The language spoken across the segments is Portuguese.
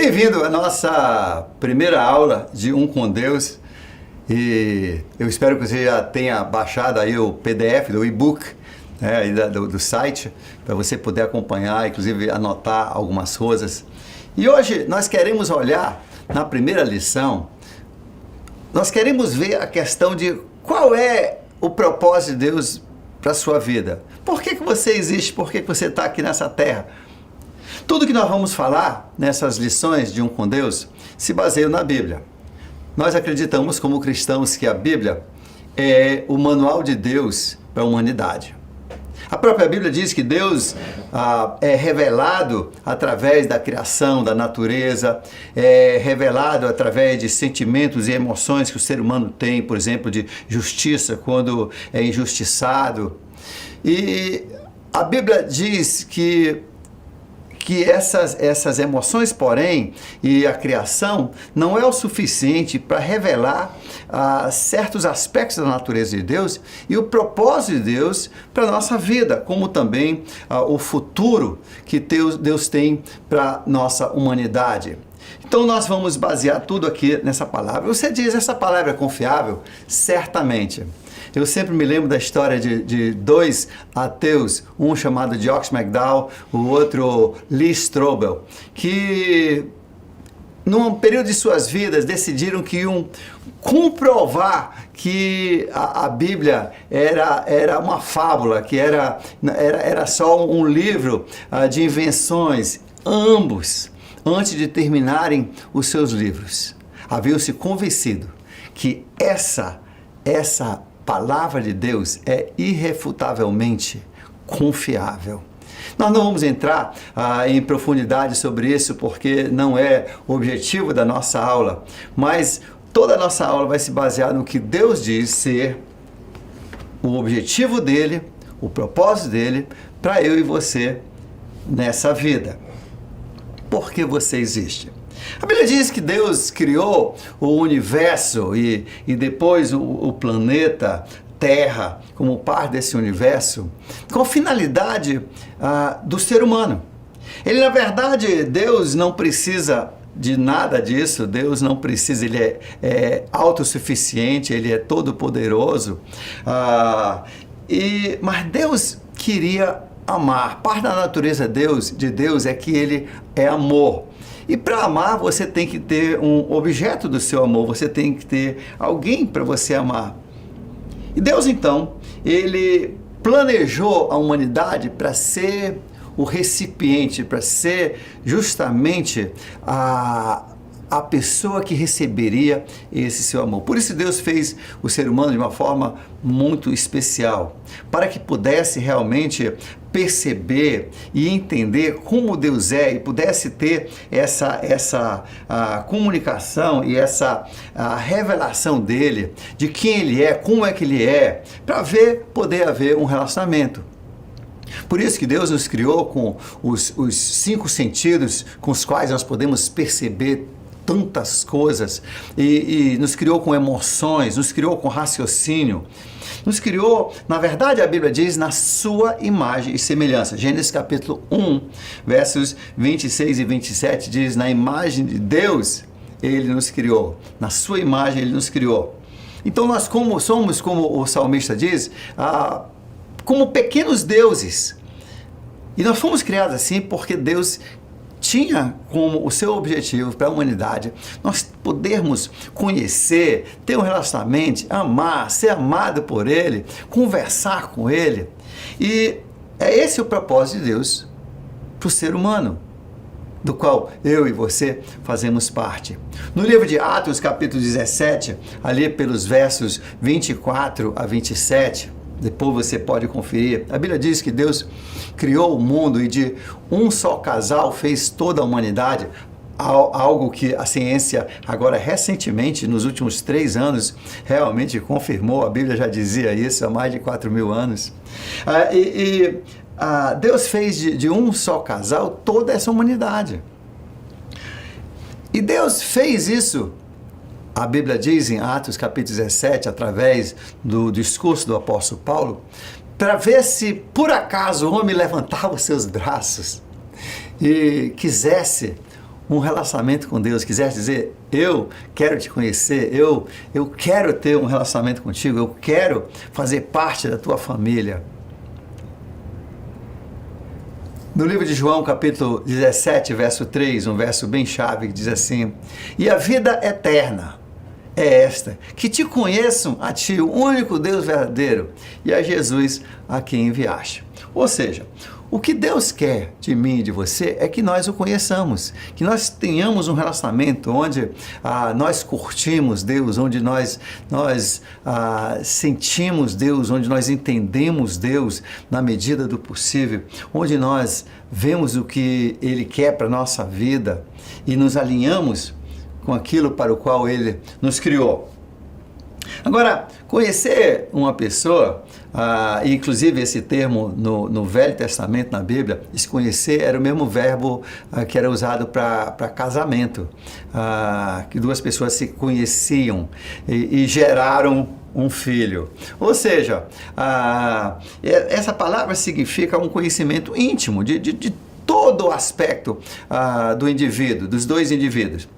Bem-vindo à nossa primeira aula de Um com Deus. E eu espero que você já tenha baixado aí o PDF do e-book, né, do site, para você poder acompanhar, inclusive anotar algumas coisas. E hoje nós queremos olhar na primeira lição, nós queremos ver a questão de qual é o propósito de Deus para a sua vida. Por que você existe? Por que você está aqui nessa terra? Tudo que nós vamos falar nessas lições de Um com Deus se baseia na Bíblia. Nós acreditamos como cristãos que a Bíblia é o manual de Deus para a humanidade. A própria Bíblia diz que Deus é revelado através da criação, da natureza, é revelado através de sentimentos e emoções que o ser humano tem, por exemplo, de justiça, quando é injustiçado. E a Bíblia diz que essas emoções, porém, e a criação não é o suficiente para revelar certos aspectos da natureza de Deus e o propósito de Deus para a nossa vida, como também o futuro que Deus tem para a nossa humanidade. Então nós vamos basear tudo aqui nessa palavra. Você diz, essa palavra é confiável? Certamente. Eu sempre me lembro da história de dois ateus, um chamado Josh McDowell, o outro Lee Strobel, que num período de suas vidas decidiram que iam comprovar que a Bíblia era uma fábula, que era só um livro de invenções. Ambos, antes de terminarem os seus livros, haviam se convencido que essa palavra de Deus é irrefutavelmente confiável. Nós não vamos entrar em profundidade sobre isso, porque não é o objetivo da nossa aula, mas toda a nossa aula vai se basear no que Deus diz ser o objetivo dele, o propósito dele, para eu e você nessa vida. Por que você existe? A Bíblia diz que Deus criou o universo e depois o planeta Terra como parte desse universo com a finalidade do ser humano. Ele, na verdade, Deus não precisa de nada disso, Deus não precisa, ele é autossuficiente, ele é todo poderoso, mas Deus queria amar. Parte da natureza de Deus é que ele é amor. E para amar, você tem que ter um objeto do seu amor, você tem que ter alguém para você amar. E Deus, então, ele planejou a humanidade para ser o recipiente, para ser justamente a pessoa que receberia esse seu amor. Por isso Deus fez o ser humano de uma forma muito especial, para que pudesse realmente perceber e entender como Deus é e pudesse ter essa comunicação e essa revelação dele, de quem ele é, como é que ele é, para poder haver um relacionamento. Por isso que Deus nos criou com os 5 sentidos com os quais nós podemos perceber tantas coisas, e nos criou com emoções, nos criou com raciocínio, nos criou, na verdade a Bíblia diz, na sua imagem e semelhança. Gênesis capítulo 1, versos 26 e 27 diz, na imagem de Deus ele nos criou, na sua imagem ele nos criou. Então nós somos, como o salmista diz, como pequenos deuses, e nós fomos criados assim porque Deus tinha como o seu objetivo para a humanidade nós podermos conhecer, ter um relacionamento, amar, ser amado por Ele, conversar com Ele. E é esse o propósito de Deus para o ser humano, do qual eu e você fazemos parte. No livro de Atos, capítulo 17, ali pelos versos 24 a 27, depois você pode conferir, a Bíblia diz que Deus criou o mundo e de um só casal fez toda a humanidade, algo que a ciência agora recentemente, nos últimos 3 anos, realmente confirmou. A Bíblia já dizia isso há mais de 4.000 anos. Deus fez de um só casal toda essa humanidade. E Deus fez isso, a Bíblia diz em Atos capítulo 17, através do discurso do apóstolo Paulo, para ver se por acaso o homem levantava os seus braços e quisesse um relacionamento com Deus, quiser dizer, eu quero te conhecer, eu quero ter um relacionamento contigo, eu quero fazer parte da tua família. No livro de João, capítulo 17, verso 3, um verso bem chave, que diz assim: e a vida eterna é esta, que te conheçam a ti, o único Deus verdadeiro, e a Jesus a quem enviaste. Ou seja, o que Deus quer de mim e de você é que nós o conheçamos, que nós tenhamos um relacionamento onde nós curtimos Deus, onde nós sentimos Deus, onde nós entendemos Deus na medida do possível, onde nós vemos o que Ele quer para a nossa vida e nos alinhamos com aquilo para o qual Ele nos criou. Agora, conhecer uma pessoa, inclusive esse termo no Velho Testamento, na Bíblia, esse conhecer era o mesmo verbo que era usado para casamento, que duas pessoas se conheciam e geraram um filho. Ou seja, essa palavra significa um conhecimento íntimo de todo o aspecto do indivíduo, dos dois indivíduos.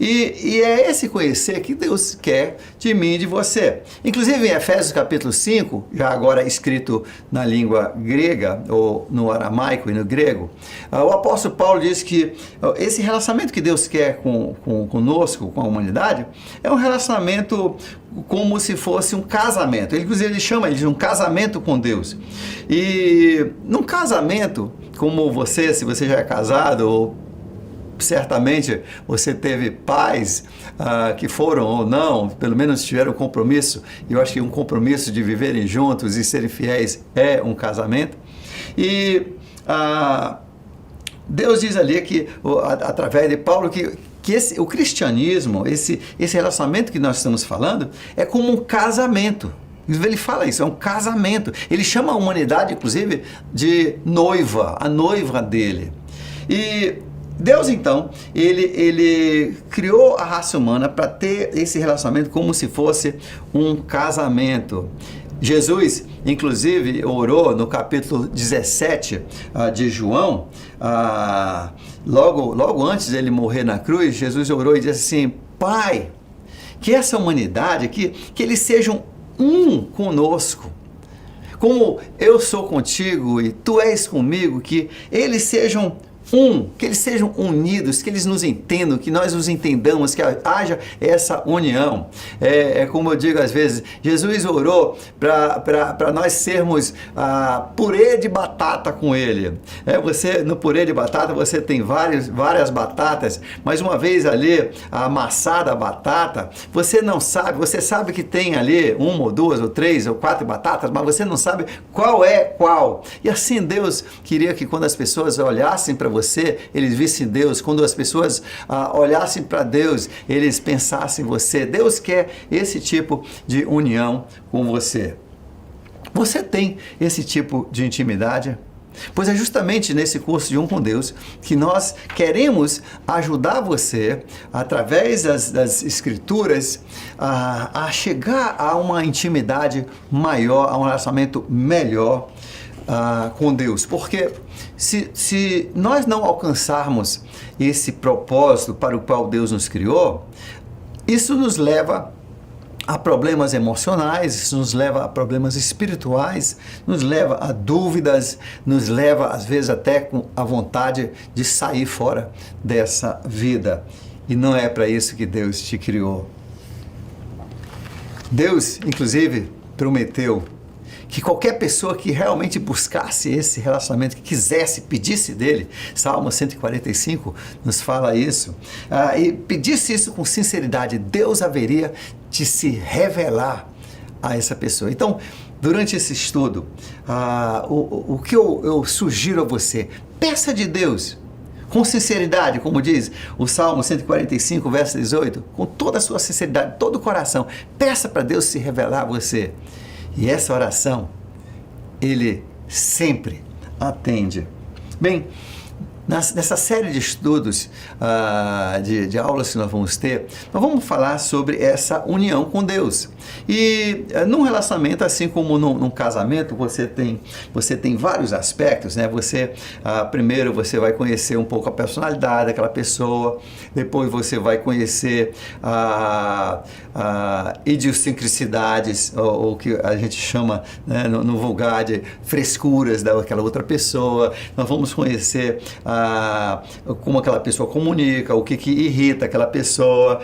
E é esse conhecer que Deus quer de mim e de você. Inclusive em Efésios capítulo 5, já agora escrito na língua grega, ou no aramaico e no grego, o apóstolo Paulo diz que esse relacionamento que Deus quer conosco, com a humanidade, é um relacionamento como se fosse um casamento. Inclusive ele chama de um casamento com Deus. E num casamento, como você, se você já é casado, ou certamente você teve pais que foram ou não, pelo menos tiveram um compromisso, e eu acho que um compromisso de viverem juntos e serem fiéis é um casamento. E Deus diz ali que, através de Paulo, que o cristianismo, esse relacionamento que nós estamos falando, é como um casamento. Ele fala isso, é um casamento. Ele chama a humanidade, inclusive, de noiva, a noiva dele. E Deus, então, ele criou a raça humana para ter esse relacionamento como se fosse um casamento. Jesus, inclusive, orou no capítulo 17 de João, logo antes de ele morrer na cruz, Jesus orou e disse assim: Pai, que essa humanidade, que eles sejam um conosco, como eu sou contigo e tu és comigo, que eles sejam que eles sejam unidos, que eles nos entendam, que nós os entendamos, que haja essa união. É como eu digo às vezes, Jesus orou para nós sermos purê de batata com Ele. No purê de batata você tem várias batatas, mas uma vez ali amassada a batata, você não sabe, você sabe que tem ali uma ou duas ou três ou quatro batatas, mas você não sabe qual é qual. E assim Deus queria que quando as pessoas olhassem para você, eles vissem Deus. Quando as pessoas olhassem para Deus, eles pensassem em você. Deus quer esse tipo de união com você. Você tem esse tipo de intimidade? Pois é justamente nesse curso de Um com Deus que nós queremos ajudar você, através das Escrituras, a chegar a uma intimidade maior, a um relacionamento melhor com Deus. Porque se nós não alcançarmos esse propósito para o qual Deus nos criou, isso nos leva a problemas emocionais, isso nos leva a problemas espirituais, nos leva a dúvidas, nos leva às vezes até com a vontade de sair fora dessa vida. E não é para isso que Deus te criou. Deus, inclusive, prometeu que qualquer pessoa que realmente buscasse esse relacionamento, que quisesse, pedisse dele, Salmo 145 nos fala isso, e pedisse isso com sinceridade, Deus haveria de se revelar a essa pessoa. Então, durante esse estudo, o que eu sugiro a você, peça de Deus, com sinceridade, como diz o Salmo 145, verso 18, com toda a sua sinceridade, todo o coração, peça para Deus se revelar a você. E essa oração, Ele sempre atende. Bem, Nessa série de estudos, de aulas que nós vamos ter, nós vamos falar sobre essa união com Deus. E num relacionamento, assim como num casamento, você tem vários aspectos, né? Primeiro você vai conhecer um pouco a personalidade daquela pessoa, depois você vai conhecer idiosincrasidades, ou que a gente chama, né, no vulgar, de frescuras daquela outra pessoa. Nós vamos conhecer como aquela pessoa comunica, o que irrita aquela pessoa,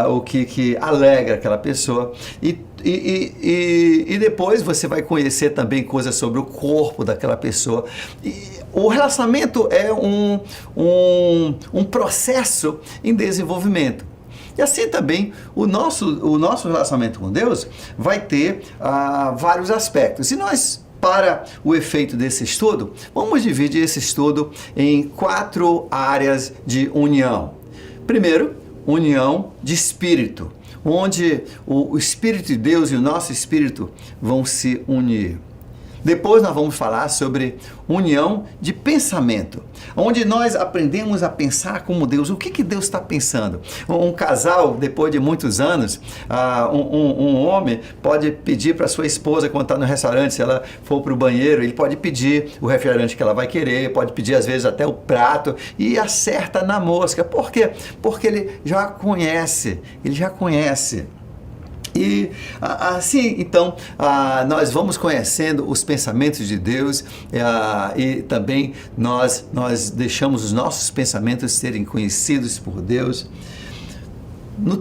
o que alegra aquela pessoa. E depois você vai conhecer também coisas sobre o corpo daquela pessoa. O relacionamento é um processo em desenvolvimento. E assim também o nosso relacionamento com Deus vai ter vários aspectos. E nós, para o efeito desse estudo, vamos dividir esse estudo em 4 áreas de união. Primeiro, união de espírito, onde o Espírito de Deus e o nosso espírito vão se unir. Depois nós vamos falar sobre união de pensamento, onde nós aprendemos a pensar como Deus. O que Deus está pensando? Um casal, depois de muitos anos, um homem pode pedir para sua esposa, quando está no restaurante, se ela for para o banheiro, ele pode pedir o refrigerante que ela vai querer, pode pedir às vezes até o prato, e acerta na mosca. Por quê? Porque ele já conhece. E assim, então, nós vamos conhecendo os pensamentos de Deus, e também nós deixamos os nossos pensamentos serem conhecidos por Deus. Na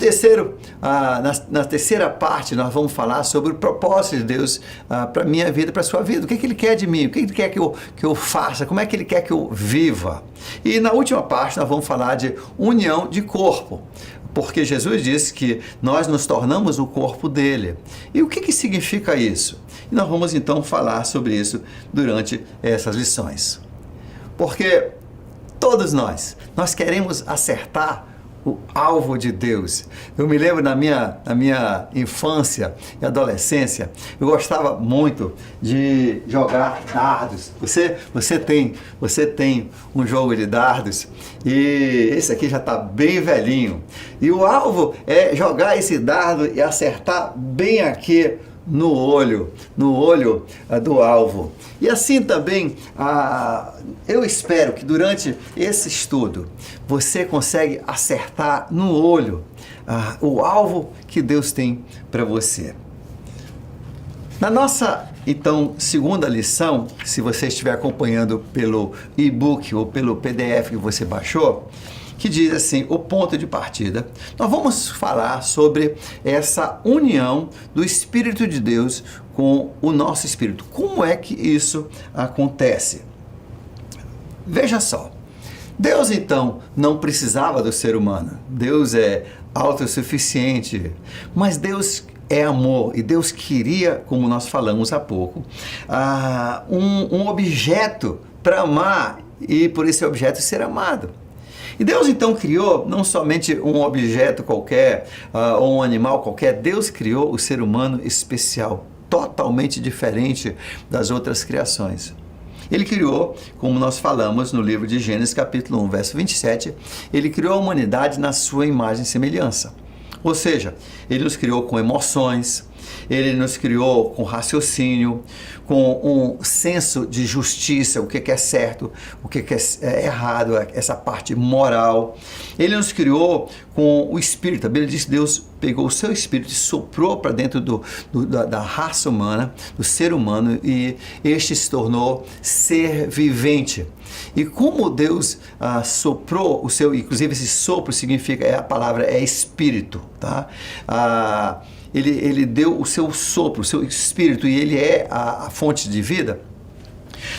terceira parte, nós vamos falar sobre o propósito de Deus para a minha vida, para a sua vida. O que Ele quer de mim? O que Ele quer que eu faça? Como é que Ele quer que eu viva? E na última parte, nós vamos falar de união de corpo. Porque Jesus disse que nós nos tornamos o corpo dele. E o que significa isso? E nós vamos então falar sobre isso durante essas lições. Porque todos nós queremos acertar o alvo de Deus. Eu me lembro na minha infância e adolescência, eu gostava muito de jogar dardos. Você tem um jogo de dardos, e esse aqui já está bem velhinho. E o alvo é jogar esse dardo e acertar bem aqui no olho do alvo. E assim também, eu espero que durante esse estudo você consegue acertar no olho o alvo que Deus tem para você. Na nossa, então, segunda lição, se você estiver acompanhando pelo e-book ou pelo PDF que você baixou, que diz assim, o ponto de partida, nós vamos falar sobre essa união do Espírito de Deus com o nosso espírito. Como é que isso acontece? Veja só, Deus então não precisava do ser humano. Deus é autossuficiente, mas Deus é amor, e Deus queria, como nós falamos há pouco, um objeto para amar e por esse objeto ser amado. E Deus então criou não somente um objeto qualquer, ou um animal qualquer, Deus criou o ser humano especial, totalmente diferente das outras criações. Ele criou, como nós falamos no livro de Gênesis capítulo 1, verso 27, ele criou a humanidade na sua imagem e semelhança. Ou seja, ele nos criou com emoções, ele nos criou com raciocínio, com um senso de justiça, o que é certo, o que é errado, essa parte moral. Ele nos criou com o Espírito. A Bíblia diz que Deus pegou o seu Espírito e soprou para dentro da raça humana, do ser humano, e este se tornou ser vivente. E como Deus soprou o seu, inclusive esse sopro significa, a palavra é espírito, tá? Ele deu o seu sopro, o seu espírito, e ele é a fonte de vida.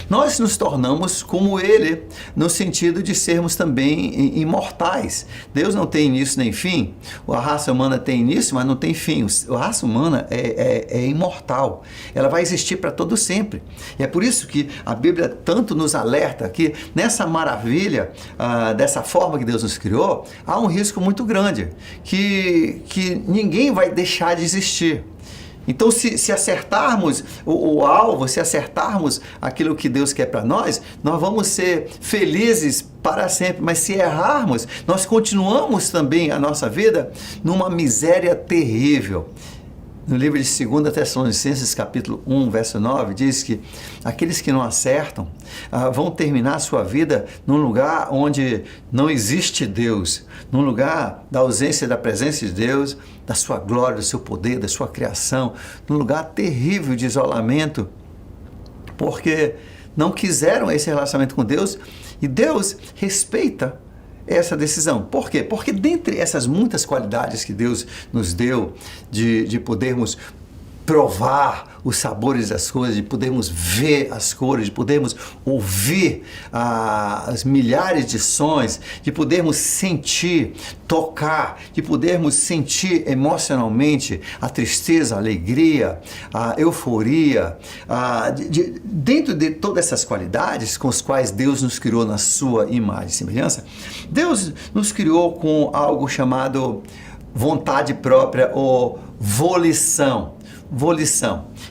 Nós nos tornamos como ele, no sentido de sermos também imortais. Deus não tem início nem fim. A raça humana tem início, mas não tem fim. A raça humana é imortal. Ela vai existir para todo sempre. E é por isso que a Bíblia tanto nos alerta que nessa maravilha, dessa forma que Deus nos criou, há um risco muito grande, que ninguém vai deixar de existir. Então, se acertarmos o alvo, se acertarmos aquilo que Deus quer para nós vamos ser felizes para sempre. Mas se errarmos, nós continuamos também a nossa vida numa miséria terrível. No livro de 2 Tessalonicenses, capítulo 1, verso 9, diz que aqueles que não acertam vão terminar a sua vida num lugar onde não existe Deus, num lugar da ausência da presença de Deus, da sua glória, do seu poder, da sua criação, num lugar terrível de isolamento, porque não quiseram esse relacionamento com Deus, e Deus respeita essa decisão. Por quê? Porque dentre essas muitas qualidades que Deus nos deu, de podermos provar os sabores das coisas, de podermos ver as cores, de podermos ouvir as milhares de sons, de podermos sentir, tocar, de podermos sentir emocionalmente a tristeza, a alegria, a euforia, dentro de todas essas qualidades com as quais Deus nos criou na sua imagem e semelhança, Deus nos criou com algo chamado vontade própria ou volição.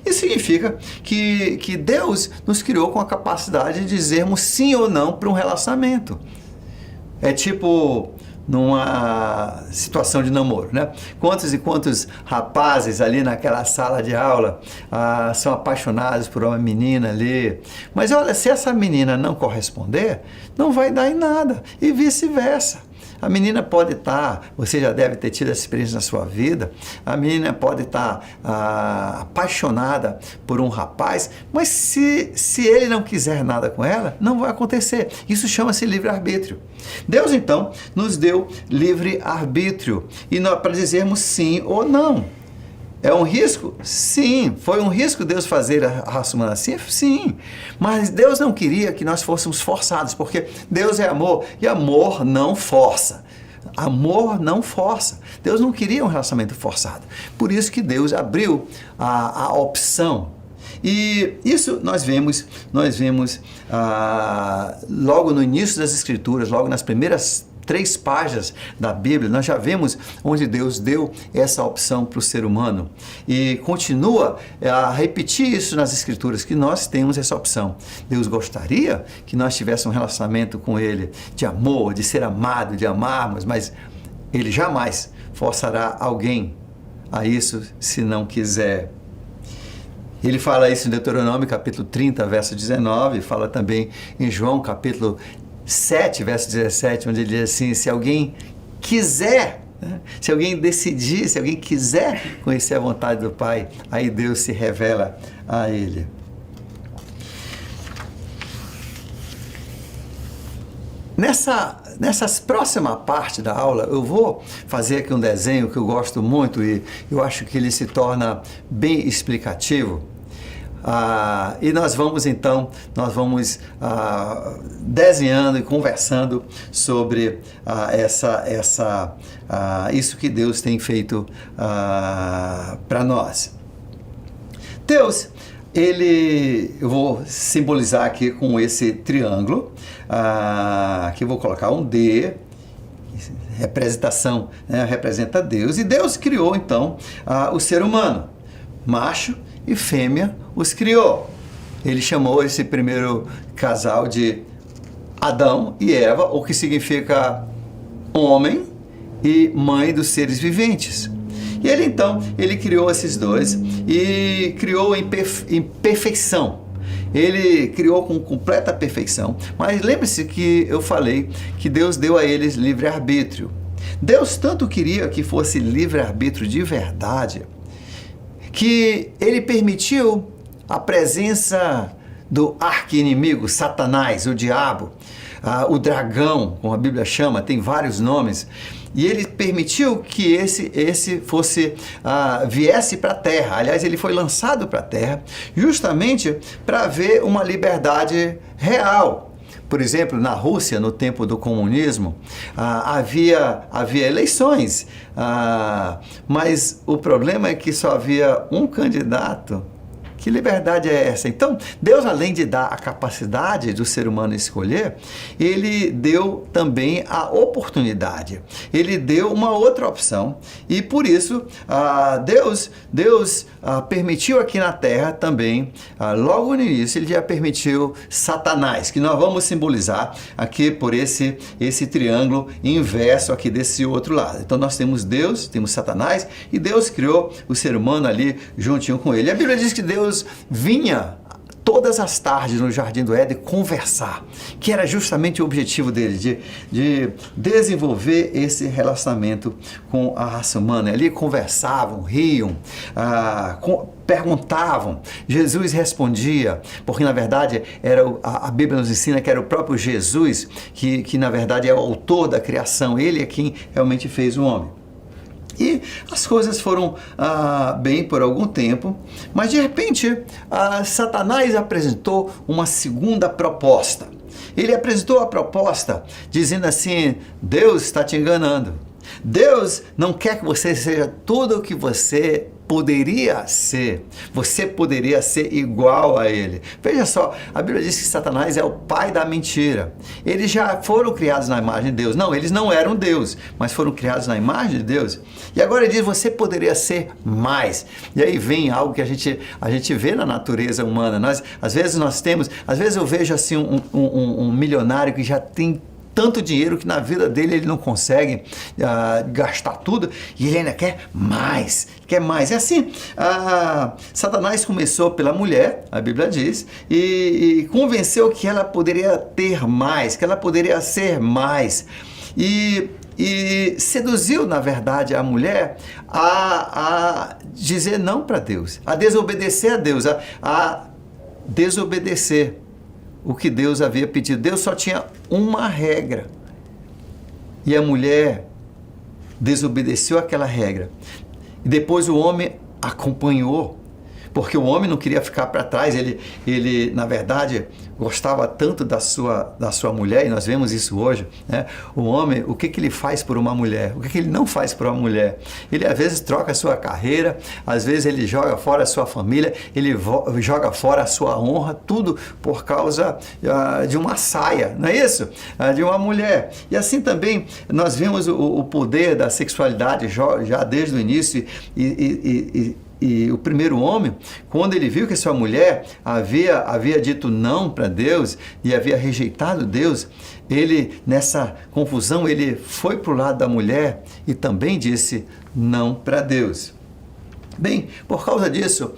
Isso significa que Deus nos criou com a capacidade de dizermos sim ou não para um relacionamento. É tipo numa situação de namoro, né? Quantos e quantos rapazes ali naquela sala de aula são apaixonados por uma menina ali, mas olha, se essa menina não corresponder, não vai dar em nada, e vice-versa. A menina pode estar, você já deve ter tido essa experiência na sua vida, a menina pode estar apaixonada por um rapaz, mas se ele não quiser nada com ela, não vai acontecer. Isso chama-se livre-arbítrio. Deus, então, nos deu livre-arbítrio para dizermos sim ou não. É um risco? Sim. Foi um risco Deus fazer a raça humana assim? Sim. Mas Deus não queria que nós fôssemos forçados, porque Deus é amor e amor não força. Amor não força. Deus não queria um relacionamento forçado. Por isso que Deus abriu a opção. E isso nós vemos logo no início das Escrituras, logo nas primeiras 3 páginas da Bíblia, nós já vemos onde Deus deu essa opção para o ser humano e continua a repetir isso nas Escrituras, que nós temos essa opção. Deus gostaria que nós tivéssemos um relacionamento com Ele de amor, de ser amado, de amarmos, mas Ele jamais forçará alguém a isso se não quiser. Ele fala isso em Deuteronômio, capítulo 30, verso 19, fala também em João, capítulo 7, verso 17, onde ele diz assim, se alguém quiser, se alguém decidir, se alguém quiser conhecer a vontade do Pai, aí Deus se revela a ele. Nessa próxima parte da aula, eu vou fazer aqui um desenho que eu gosto muito e eu acho que ele se torna bem explicativo. E nós vamos desenhando e conversando sobre isso que Deus tem feito para nós. Deus, eu vou simbolizar aqui com esse triângulo, aqui eu vou colocar um D, representação, né, representa Deus, e Deus criou então o ser humano, macho e fêmea os criou. Ele chamou esse primeiro casal de Adão e Eva, o que significa homem e mãe dos seres viventes. E ele então, ele criou esses dois e criou em perfeição. Ele criou com completa perfeição. Mas lembre-se que eu falei que Deus deu a eles livre-arbítrio. Deus tanto queria que fosse livre-arbítrio de verdade, que ele permitiu a presença do arqui-inimigo, Satanás, o diabo, o dragão, como a Bíblia chama, tem vários nomes, e ele permitiu que esse viesse para a terra. Aliás, ele foi lançado para a terra justamente para haver uma liberdade real. Por exemplo, na Rússia, no tempo do comunismo, havia eleições, mas o problema é que só havia um candidato Que liberdade é essa? Então, Deus, além de dar a capacidade do ser humano escolher, ele deu também a oportunidade. Ele deu uma outra opção. E por isso, Deus permitiu aqui na Terra também, logo no início, ele já permitiu Satanás, que nós vamos simbolizar aqui por esse triângulo inverso aqui desse outro lado. Então, nós temos Deus, temos Satanás, e Deus criou o ser humano ali juntinho com ele. A Bíblia diz que Deus vinha todas as tardes no Jardim do Éden conversar, que era justamente o objetivo dele, de desenvolver esse relacionamento com a raça humana. Ali conversavam, riam, perguntavam, Jesus respondia, porque na verdade a Bíblia nos ensina que era o próprio Jesus que na verdade é o autor da criação, ele é quem realmente fez o homem. E as coisas foram bem por algum tempo, mas de repente Satanás apresentou uma segunda proposta. Ele apresentou a proposta dizendo assim: Deus está te enganando. Deus não quer que você seja tudo o que você poderia ser. Você poderia ser igual a ele. Veja só, a Bíblia diz que Satanás é o pai da mentira. Eles já foram criados na imagem de Deus. Não, eles não eram Deus, mas foram criados na imagem de Deus. E agora ele diz, você poderia ser mais. E aí vem algo que a gente vê na natureza humana. Às vezes eu vejo assim um milionário que já tem tanto dinheiro que na vida dele ele não consegue gastar tudo e ele ainda quer mais. É assim, Satanás começou pela mulher, a Bíblia diz, e convenceu que ela poderia ter mais, que ela poderia ser mais. E seduziu, na verdade, a mulher a dizer não para Deus, a desobedecer a Deus, a desobedecer o que Deus havia pedido. Deus só tinha uma regra. E a mulher desobedeceu aquela regra. E depois o homem acompanhou, porque o homem não queria ficar para trás. Ele, na verdade, gostava tanto da sua mulher, e nós vemos isso hoje, né? O homem, o que ele faz por uma mulher? O que ele não faz por uma mulher? Ele, às vezes, troca a sua carreira, às vezes ele joga fora a sua família, ele joga fora a sua honra, tudo por causa de uma saia, não é isso? De uma mulher. E assim também, nós vemos o poder da sexualidade já desde o início, e o primeiro homem, quando ele viu que sua mulher havia dito não para Deus e havia rejeitado Deus, ele, nessa confusão, ele foi para o lado da mulher e também disse não para Deus. Bem, por causa disso,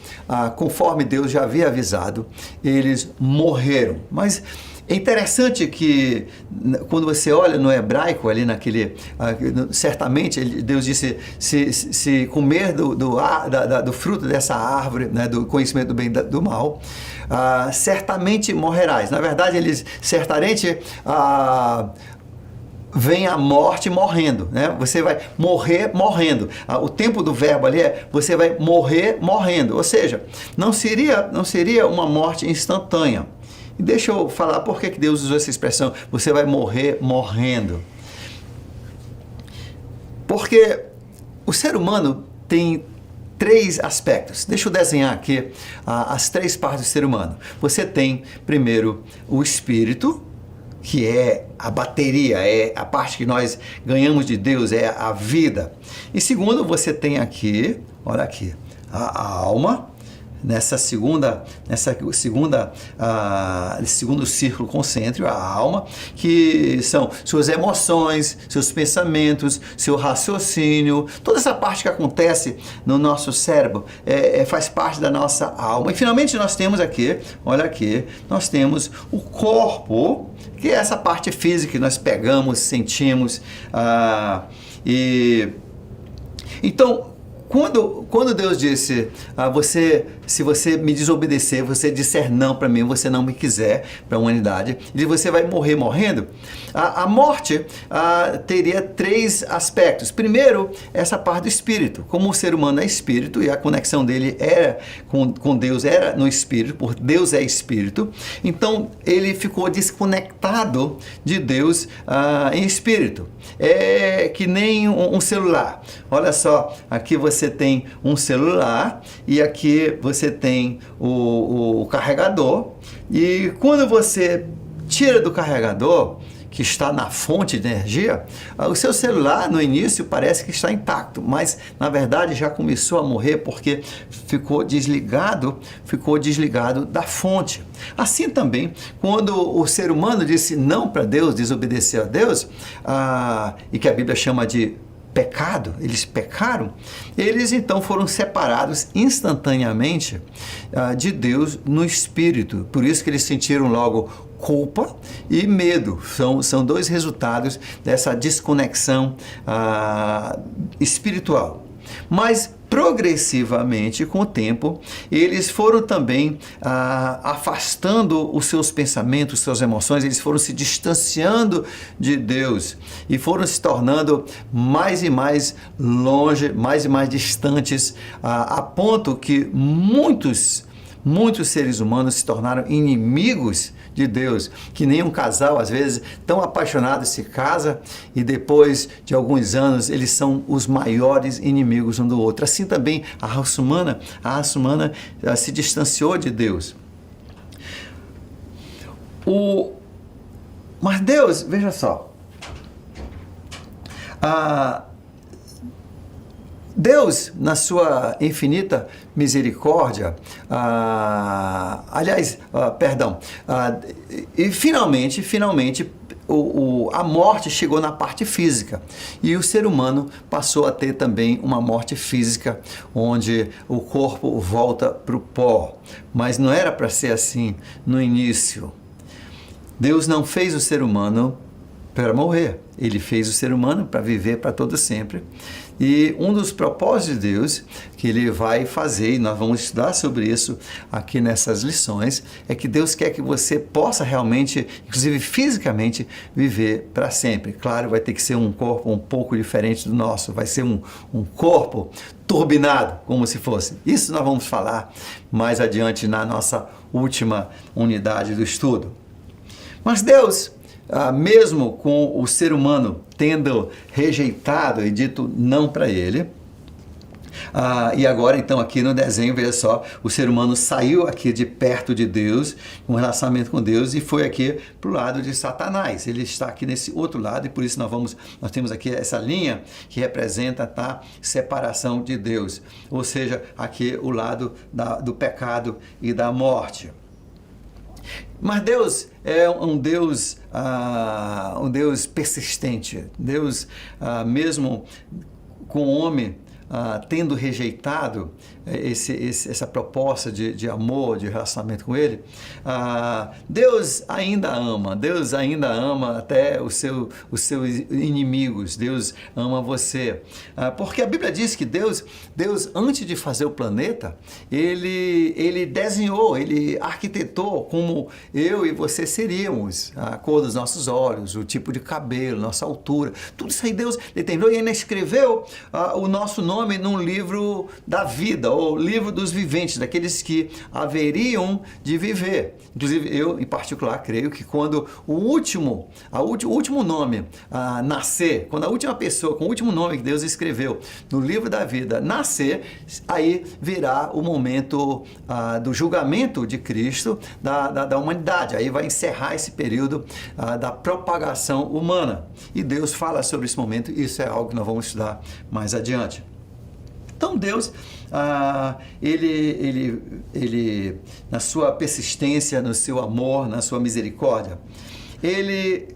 conforme Deus já havia avisado, eles morreram. Mas é interessante que quando você olha no hebraico, ali certamente Deus disse, se comer do fruto dessa árvore, né, do conhecimento do bem e do mal, certamente morrerás. Na verdade, certamente vem a morte morrendo, né? Você vai morrer morrendo. O tempo do verbo ali é você vai morrer morrendo. Ou seja, não seria uma morte instantânea. E deixa eu falar por que Deus usou essa expressão, você vai morrer morrendo. Porque o ser humano tem 3 aspectos. Deixa eu desenhar aqui as 3 partes do ser humano. Você tem, primeiro, o espírito, que é a bateria, é a parte que nós ganhamos de Deus, é a vida. E segundo, você tem aqui, olha aqui, a alma. Nesse segundo círculo concêntrico, a alma, que são suas emoções, seus pensamentos, seu raciocínio, toda essa parte que acontece no nosso cérebro faz parte da nossa alma. E finalmente nós temos aqui, olha aqui, nós temos o corpo, que é essa parte física que nós pegamos, sentimos, então, quando Deus disse, se você me desobedecer, você disser não para mim, você não me quiser, para a humanidade, e você vai morrer morrendo, a morte teria 3 aspectos. Primeiro, essa parte do espírito. Como o ser humano é espírito e a conexão dele com Deus era no espírito, porque Deus é espírito, então ele ficou desconectado de Deus em espírito. É que nem um celular. Olha só, aqui você você tem um celular e aqui você tem o carregador. E quando você tira do carregador, que está na fonte de energia, o seu celular no início parece que está intacto, mas na verdade já começou a morrer porque ficou desligado da fonte. Assim também, quando o ser humano disse não para Deus, desobedeceu a Deus, e que a Bíblia chama de pecado, eles pecaram, eles então foram separados instantaneamente de Deus no espírito. Por isso que eles sentiram logo culpa e medo. São dois resultados dessa desconexão espiritual. Mas progressivamente, com o tempo, eles foram também afastando os seus pensamentos, suas emoções, eles foram se distanciando de Deus e foram se tornando mais e mais longe, mais e mais distantes, a ponto que muitos seres humanos se tornaram inimigos de Deus, que nem um casal, às vezes, tão apaixonado se casa e depois de alguns anos eles são os maiores inimigos um do outro. Assim também a raça humana se distanciou de Deus. Mas Deus, veja só, Deus, na sua infinita misericórdia, e finalmente, a morte chegou na parte física e o ser humano passou a ter também uma morte física, onde o corpo volta para o pó. Mas não era para ser assim no início. Deus não fez o ser humano para morrer, ele fez o ser humano para viver para todo sempre. E um dos propósitos de Deus que ele vai fazer, e nós vamos estudar sobre isso aqui nessas lições, é que Deus quer que você possa realmente, inclusive fisicamente, viver para sempre. Claro, vai ter que ser um corpo um pouco diferente do nosso, vai ser um corpo turbinado, como se fosse. Isso nós vamos falar mais adiante na nossa última unidade do estudo. Mas Deus, mesmo com o ser humano tendo rejeitado e dito não para ele, e agora então aqui no desenho, veja só, o ser humano saiu aqui de perto de Deus, um relacionamento com Deus, e foi aqui para o lado de Satanás. Ele está aqui nesse outro lado e por isso nós temos aqui essa linha que representa a separação de Deus, ou seja, aqui o lado do pecado e da morte. Mas Deus é um Deus persistente. Deus, mesmo com o homem tendo rejeitado essa proposta de amor, de relacionamento com ele, Deus ainda ama até os seus inimigos. Deus ama você, porque a Bíblia diz que Deus antes de fazer o planeta, ele desenhou, ele arquitetou como eu e você seríamos, a cor dos nossos olhos, o tipo de cabelo, nossa altura, tudo isso aí Deus determinou e ainda escreveu o nosso nome num livro da vida, ou livro dos viventes, daqueles que haveriam de viver. Inclusive, eu, em particular, creio que quando o último nome nascer, quando a última pessoa com o último nome que Deus escreveu no livro da vida nascer, aí virá o momento do julgamento de Cristo da humanidade. Aí vai encerrar esse período da propagação humana. E Deus fala sobre esse momento, e isso é algo que nós vamos estudar mais adiante. Então Deus, ele na sua persistência, no seu amor, na sua misericórdia, ele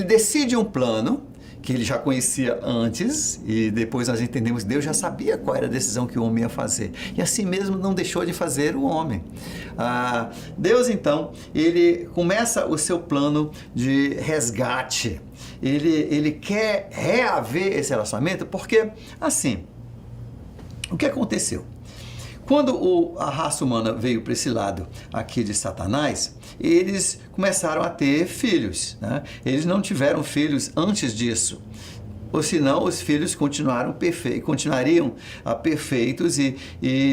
decide um plano que ele já conhecia antes, e depois nós entendemos que Deus já sabia qual era a decisão que o homem ia fazer. E assim mesmo não deixou de fazer o homem. Deus, então, ele começa o seu plano de resgate. Ele quer reaver esse relacionamento porque, assim, o que aconteceu? Quando a raça humana veio para esse lado aqui de Satanás, eles começaram a ter filhos, né? Eles não tiveram filhos antes disso. Ou senão, os filhos continuariam perfeitos e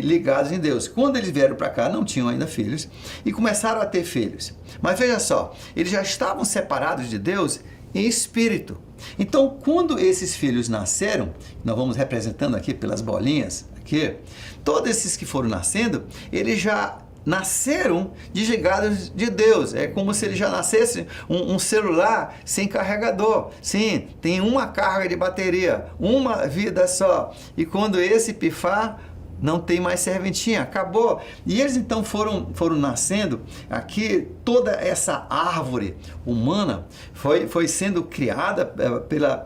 ligados em Deus. Quando eles vieram para cá, não tinham ainda filhos e começaram a ter filhos. Mas veja só, eles já estavam separados de Deus em espírito. Então, quando esses filhos nasceram, nós vamos representando aqui pelas bolinhas, aqui, todos esses que foram nascendo, eles já nasceram desligados de Deus. É como se ele já nascesse um celular sem carregador. Sim, tem uma carga de bateria, uma vida só. E quando esse pifar, não tem mais serventinha, acabou. E eles então foram nascendo, aqui toda essa árvore humana foi sendo criada pela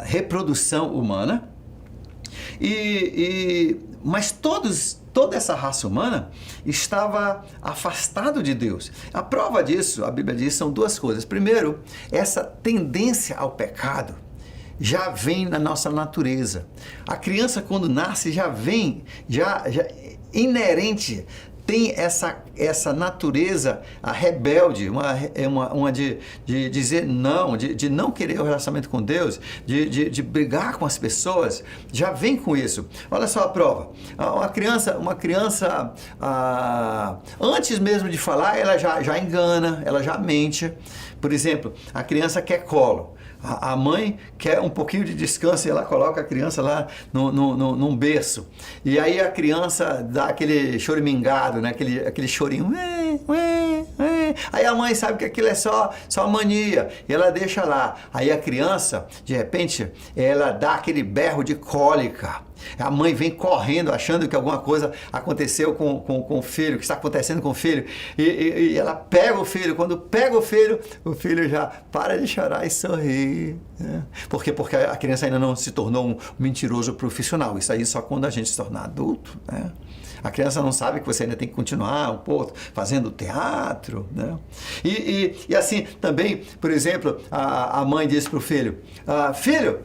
reprodução humana, mas toda essa raça humana estava afastado de Deus. A prova disso, a Bíblia diz, são duas coisas. Primeiro, essa tendência ao pecado já vem na nossa natureza. A criança, quando nasce, já vem, já inerente, tem essa natureza rebelde, uma de dizer não, de não querer o relacionamento com Deus, de brigar com as pessoas, já vem com isso. Olha só a prova. Uma criança antes mesmo de falar, ela já engana, ela já mente. Por exemplo, a criança quer colo. A mãe quer um pouquinho de descanso e ela coloca a criança lá num berço. E aí a criança dá aquele choramingado, né? aquele chorinho. Aí a mãe sabe que aquilo é só mania e ela deixa lá. Aí a criança, de repente, ela dá aquele berro de cólica. A mãe vem correndo, achando que alguma coisa aconteceu com o filho, que está acontecendo com o filho. E ela pega o filho. Quando pega o filho já para de chorar e sorri. Né? Por quê? Porque a criança ainda não se tornou um mentiroso profissional. Isso aí só quando a gente se tornar adulto. Né? A criança não sabe que você ainda tem que continuar um pouco fazendo teatro. Né? E assim, também, por exemplo, a mãe diz para o filho, filho,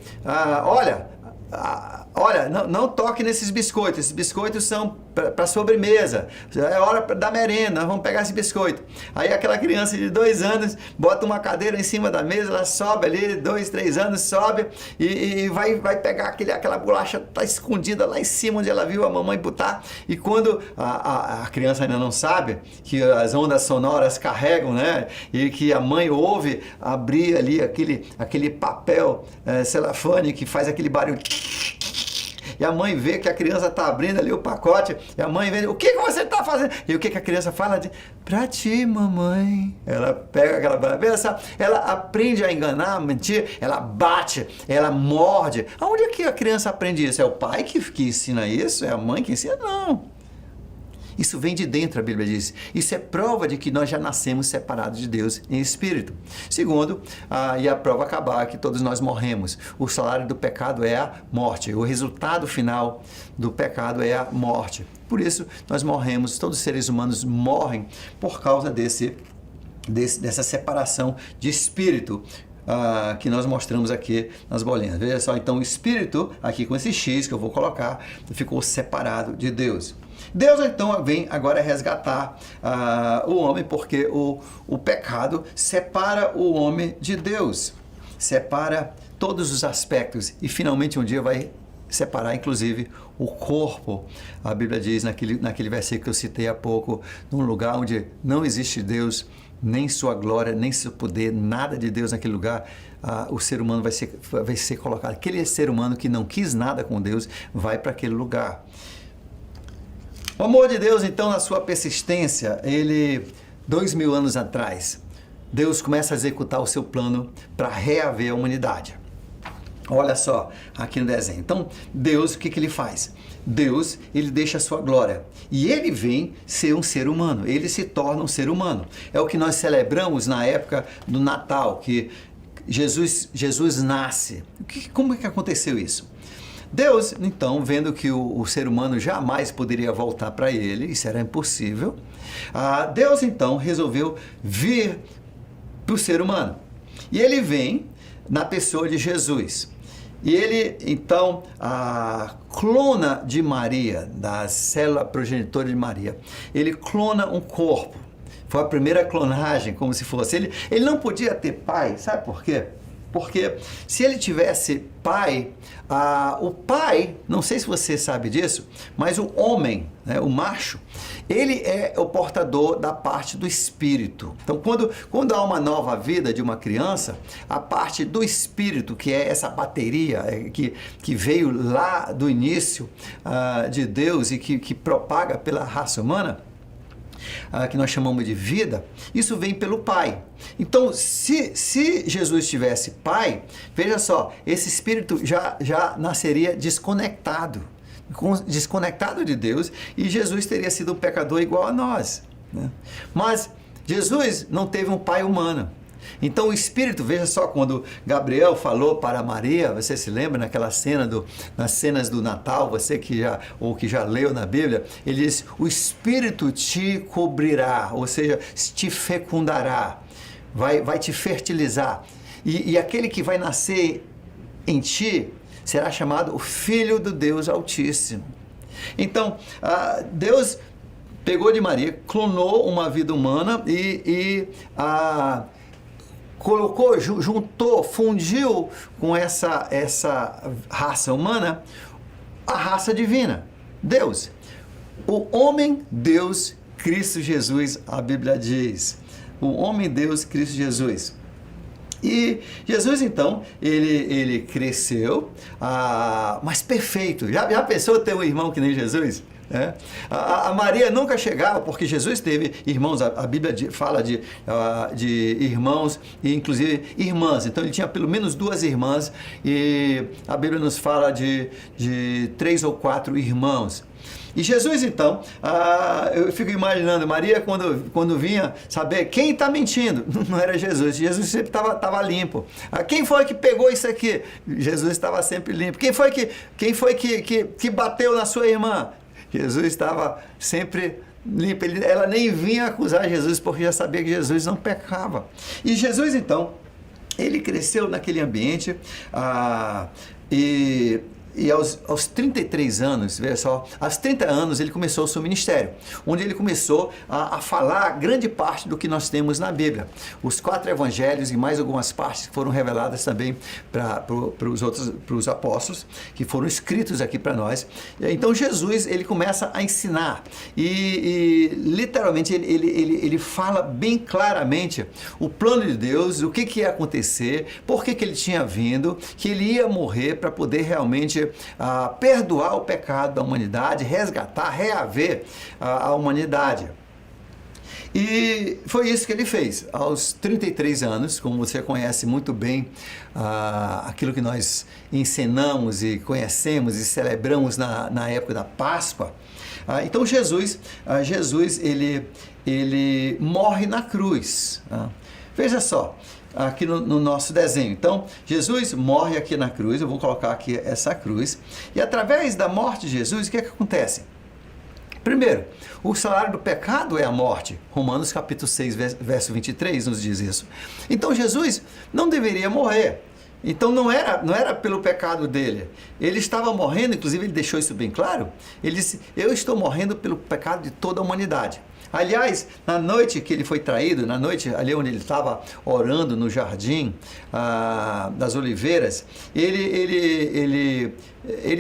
olha, não toque nesses biscoitos. Esses biscoitos são para sobremesa. É hora da merenda, nós vamos pegar esse biscoito. Aí aquela criança de 2 anos bota uma cadeira em cima da mesa, ela sobe ali, 2, 3 anos, sobe e vai pegar aquela bolacha, tá escondida lá em cima onde ela viu a mamãe botar. E quando a criança ainda não sabe que as ondas sonoras carregam, né? E que a mãe ouve abrir ali aquele papel celofane que faz aquele barulho. E a mãe vê que a criança está abrindo ali o pacote, e a mãe vê, o que você está fazendo? E o que a criança fala? Pra ti, mamãe. Ela pega aquela cabeça, ela aprende a enganar, a mentir, ela bate, ela morde. Aonde é que a criança aprende isso? É o pai que ensina isso? É a mãe que ensina? Não. Isso vem de dentro, a Bíblia diz. Isso é prova de que nós já nascemos separados de Deus em espírito. Segundo, e a prova acabar, que todos nós morremos. O salário do pecado é a morte. O resultado final do pecado é a morte. Por isso, nós morremos, todos os seres humanos morrem por causa dessa separação de espírito. Que nós mostramos aqui nas bolinhas. Veja só, então o espírito, aqui com esse X que eu vou colocar, ficou separado de Deus. Deus então vem agora resgatar o homem, porque o pecado separa o homem de Deus, separa todos os aspectos e finalmente um dia vai separar inclusive o corpo. A Bíblia diz naquele versículo que eu citei há pouco, num lugar onde não existe Deus, nem sua glória, nem seu poder, nada de Deus naquele lugar, o ser humano vai ser colocado. Aquele ser humano que não quis nada com Deus vai para aquele lugar. O amor de Deus, então, na sua persistência, 2000 anos atrás, Deus começa a executar o seu plano para reaver a humanidade. Olha só, aqui no desenho. Então, Deus, o que ele faz? Deus, ele deixa a sua glória. E ele vem ser um ser humano. Ele se torna um ser humano. É o que nós celebramos na época do Natal, que Jesus nasce. Como é que aconteceu isso? Deus, então, vendo que o ser humano jamais poderia voltar para ele, isso era impossível, Deus, então, resolveu vir para o ser humano. E ele vem na pessoa de Jesus. E ele, então, clona de Maria, da célula progenitora de Maria. Ele clona um corpo. Foi a primeira clonagem, como se fosse. Ele não podia ter pai, sabe por quê? Porque se ele tivesse pai, o pai, não sei se você sabe disso, mas o homem, né, o macho, ele é o portador da parte do espírito. Então, quando há uma nova vida de uma criança, a parte do espírito, que é essa bateria que veio lá do início de Deus e que propaga pela raça humana, que nós chamamos de vida, isso vem pelo Pai. Então, se Jesus tivesse Pai, veja só, esse espírito já nasceria desconectado de Deus, e Jesus teria sido um pecador igual a nós, né? Mas Jesus não teve um pai humano. Então o Espírito, veja só, quando Gabriel falou para Maria, você se lembra naquela cena nas cenas do Natal, você que já leu na Bíblia, ele diz: o Espírito te cobrirá, ou seja, te fecundará, vai te fertilizar, e aquele que vai nascer em ti será chamado o Filho do Deus Altíssimo. Então, Deus pegou de Maria, clonou uma vida humana e colocou, juntou, fundiu com essa raça humana a raça divina, Deus. O homem Deus, Cristo Jesus, a Bíblia diz. O homem Deus, Cristo Jesus. E Jesus, então, ele cresceu, mas perfeito. Já pensou ter um irmão que nem Jesus? É. A Maria nunca chegava, porque Jesus teve irmãos, a Bíblia fala de irmãos e inclusive irmãs, então ele tinha pelo menos 2 irmãs, e a Bíblia nos fala de 3 ou 4 irmãos. E Jesus, então, eu fico imaginando, Maria, quando vinha saber quem está mentindo, não era Jesus. Jesus sempre estava limpo. Quem foi que pegou isso aqui? Jesus estava sempre limpo. Quem foi que bateu na sua irmã? Jesus estava sempre limpo. Ela nem vinha acusar Jesus, porque já sabia que Jesus não pecava. E Jesus, então, ele cresceu naquele ambiente, e aos 33 anos, veja só, aos 30 anos ele começou o seu ministério, onde ele começou a falar grande parte do que nós temos na Bíblia. Os 4 evangelhos e mais algumas partes que foram reveladas também para os apóstolos, que foram escritos aqui para nós. Então Jesus, ele começa a ensinar e literalmente ele fala bem claramente o plano de Deus, o que ia acontecer, por que ele tinha vindo, que ele ia morrer para poder realmente perdoar o pecado da humanidade, resgatar, reaver a humanidade. E foi isso que ele fez. Aos 33 anos, como você conhece muito bem aquilo que nós ensinamos e conhecemos e celebramos na época da Páscoa, então Jesus ele morre na cruz. Veja só, aqui no nosso desenho. Então, Jesus morre aqui na cruz, eu vou colocar aqui essa cruz, e através da morte de Jesus, o que acontece? Primeiro, o salário do pecado é a morte. Romanos capítulo 6, verso 23 nos diz isso. Então, Jesus não deveria morrer. Então, não era pelo pecado dele. Ele estava morrendo, inclusive ele deixou isso bem claro. Ele disse: eu estou morrendo pelo pecado de toda a humanidade. Aliás, na noite que ele foi traído, na noite ali onde ele estava orando no jardim das oliveiras, ele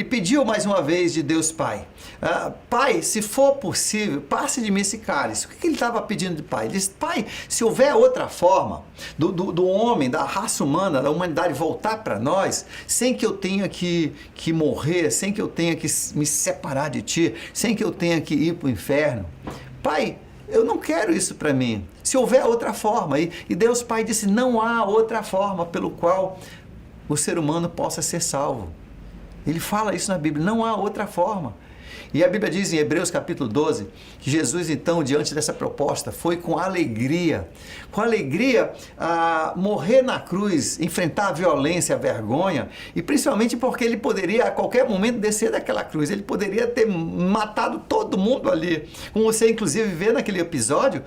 pediu mais uma vez de Deus Pai: Pai, se for possível, passe de mim esse cálice. O que ele estava pedindo de Pai? Ele disse: Pai, se houver outra forma do homem, da raça humana, da humanidade voltar para nós, sem que eu tenha que morrer, sem que eu tenha que me separar de Ti, sem que eu tenha que ir para o inferno, Pai, eu não quero isso para mim. Se houver outra forma. E Deus Pai disse: não há outra forma pelo qual o ser humano possa ser salvo. Ele fala isso na Bíblia: não há outra forma. E a Bíblia diz em Hebreus capítulo 12, que Jesus então, diante dessa proposta, foi com alegria morrer na cruz, enfrentar a violência, a vergonha, e principalmente porque ele poderia a qualquer momento descer daquela cruz, ele poderia ter matado todo mundo ali, como você inclusive vê naquele episódio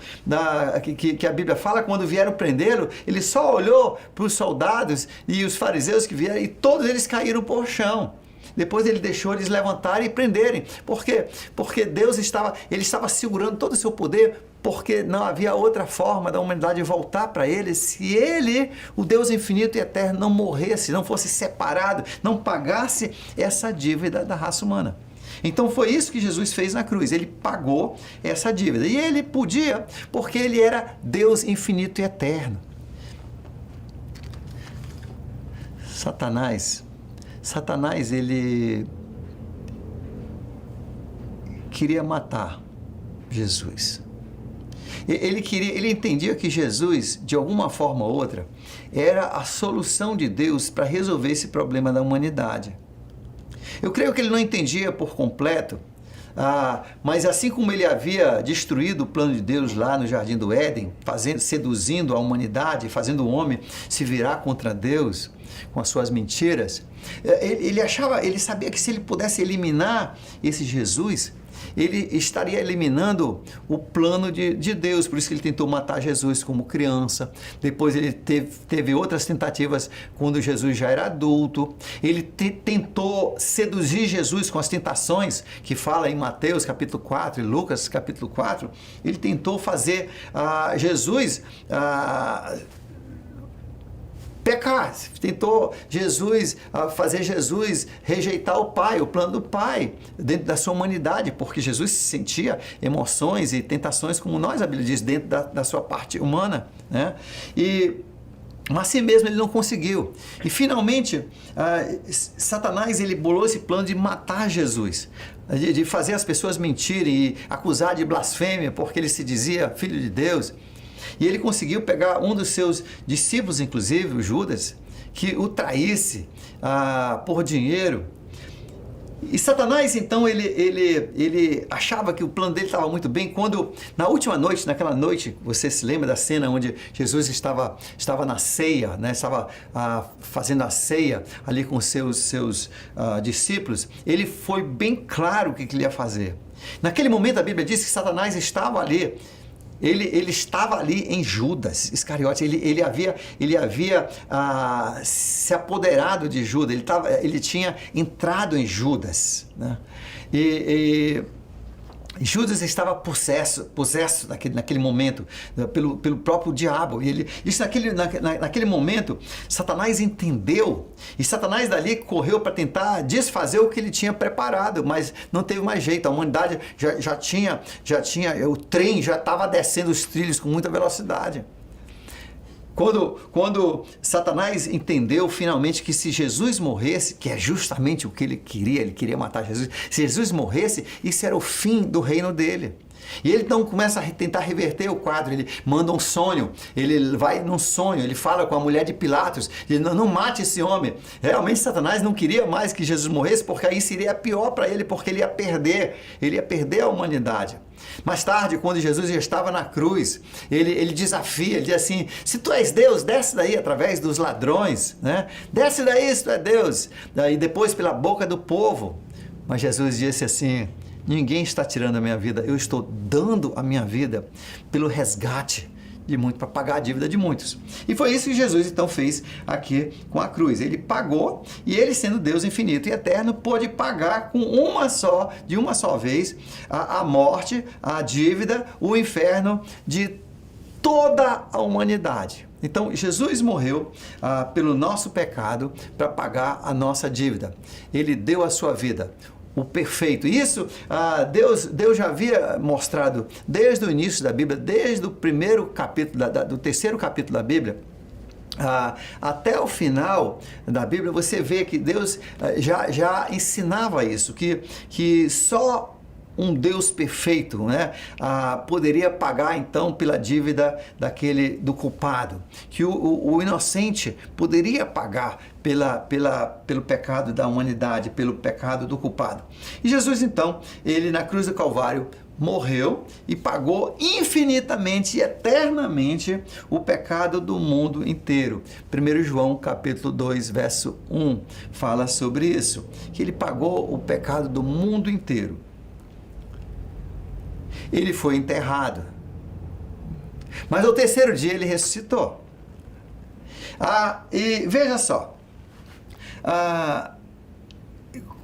que a Bíblia fala, quando vieram prendê-lo, ele só olhou para os soldados e os fariseus que vieram, e todos eles caíram por chão. Depois ele deixou eles levantarem e prenderem. Por quê? Porque ele estava segurando todo o seu poder, porque não havia outra forma da humanidade voltar para ele se ele, o Deus infinito e eterno, não morresse, não fosse separado, não pagasse essa dívida da raça humana. Então foi isso que Jesus fez na cruz, ele pagou essa dívida. E ele podia, porque ele era Deus infinito e eterno. Satanás, ele queria matar Jesus. Ele entendia que Jesus, de alguma forma ou outra, era a solução de Deus para resolver esse problema da humanidade. Eu creio que ele não entendia por completo, mas assim como ele havia destruído o plano de Deus lá no Jardim do Éden, seduzindo a humanidade, fazendo o homem se virar contra Deus com as suas mentiras, ele sabia que se ele pudesse eliminar esse Jesus, ele estaria eliminando o plano de Deus. Por isso que ele tentou matar Jesus como criança. Depois ele teve outras tentativas quando Jesus já era adulto. Ele tentou seduzir Jesus com as tentações que fala em Mateus capítulo 4 e Lucas capítulo 4. Ele tentou fazer Jesus pecar, tentou fazer Jesus rejeitar o Pai, o plano do Pai, dentro da sua humanidade, porque Jesus sentia emoções e tentações como nós, a Bíblia diz, dentro da sua parte humana, né? Mas assim mesmo ele não conseguiu. E finalmente, Satanás ele bolou esse plano de matar Jesus, de fazer as pessoas mentirem e acusar de blasfêmia, porque ele se dizia filho de Deus. E ele conseguiu pegar um dos seus discípulos, inclusive, o Judas, que o traísse por dinheiro. E Satanás, então, ele achava que o plano dele estava muito bem, quando, na última noite, naquela noite, você se lembra da cena onde Jesus estava na ceia, né? Estava fazendo a ceia ali com os seus discípulos, ele foi bem claro o que ele ia fazer. Naquele momento, a Bíblia diz que Satanás estava ali. Ele estava ali em Judas Iscariotes, ele havia se apoderado de Judas, ele tinha entrado em Judas, né? E Judas estava possesso naquele momento pelo próprio diabo. E naquele momento, Satanás entendeu, e Satanás dali correu para tentar desfazer o que ele tinha preparado, mas não teve mais jeito. A humanidade já tinha, o trem já estava descendo os trilhos com muita velocidade. Quando Satanás entendeu finalmente que se Jesus morresse, que é justamente o que ele queria matar Jesus, se Jesus morresse, isso era o fim do reino dele. E ele então começa a tentar reverter o quadro, ele manda um sonho, ele vai num sonho, ele fala com a mulher de Pilatos, ele não mate esse homem. Realmente Satanás não queria mais que Jesus morresse, porque aí seria pior para ele, porque ele ia perder a humanidade. Mais tarde, quando Jesus já estava na cruz, ele desafia, ele diz assim: se tu és Deus, desce daí através dos ladrões, né? Desce daí se tu é Deus. E depois pela boca do povo. Mas Jesus disse assim: ninguém está tirando a minha vida, eu estou dando a minha vida pelo resgate de muito, para pagar a dívida de muitos. E foi isso que Jesus então fez aqui com a cruz. Ele pagou, e ele, sendo Deus infinito e eterno, pôde pagar de uma só vez a morte, a dívida, o inferno de toda a humanidade. Então, Jesus morreu pelo nosso pecado para pagar a nossa dívida. Ele deu a sua vida, o perfeito. Isso Deus já havia mostrado desde o início da Bíblia, desde o primeiro capítulo, do terceiro capítulo da Bíblia, até o final da Bíblia. Você vê que Deus já ensinava isso, que só um Deus perfeito, né, poderia pagar então pela dívida do culpado, que o inocente poderia pagar pelo pecado da humanidade, pelo pecado do culpado. E Jesus então, ele na cruz do Calvário morreu e pagou infinitamente e eternamente o pecado do mundo inteiro. 1 João capítulo 2, verso 1 fala sobre isso, que ele pagou o pecado do mundo inteiro. Ele foi enterrado, mas ao terceiro dia ele ressuscitou. E veja só,